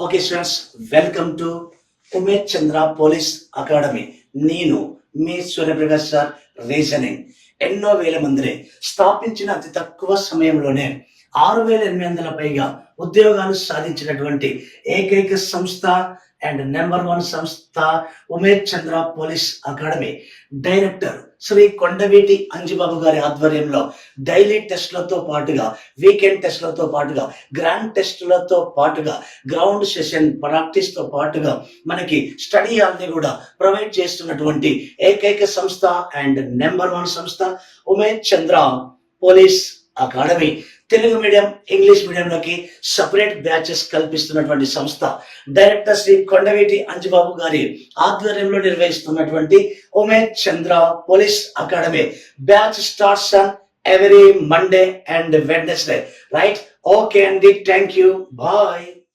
Okay students, welcome to Umesh Chandra police academy. నేను మీ Suryaprakash sir. Reasoning ఎన్నో వేల మందిని స్థాపించిన అతి తక్కువ సమయంలోనే 6,800 పైగా ఉద్యోగాలు సాధించినటువంటి ఏకైక సంస్థ అండ్ నెంబర్ 1 సంస్థ Umesh Chandra police academy. Director Shri Kondaveeti Anjibabu గారి ఆధ్వర్యంలో డైలీ టెస్ట్లతో పాటుగా, వీకెండ్ టెస్ట్లతో పాటుగా, గ్రాండ్ టెస్ట్లతో పాటుగా, గ్రౌండ్ సెషన్ ప్రాక్టీస్ తో పాటుగా మనకి స్టడీ హాల్ని కూడా ప్రొవైడ్ చేస్తున్నటువంటి ఏకైక సంస్థ అండ్ నెంబర్ 1 సంస్థ Umesh Chandra police academy. Telugu medium, English మీడియంలోకి సపరేట్ బ్యాచెస్ కల్పిస్తున్నటువంటి సంస్థ. డైరెక్టర్ శ్రీ కొండవీటి అంజిబాబు గారి ఆధ్వర్యంలో నిర్వహిస్తున్నటువంటి Umesh Chandra police academy. Batch starts on every Monday and Wednesday, right? Okay, Andy, thank you. Bye.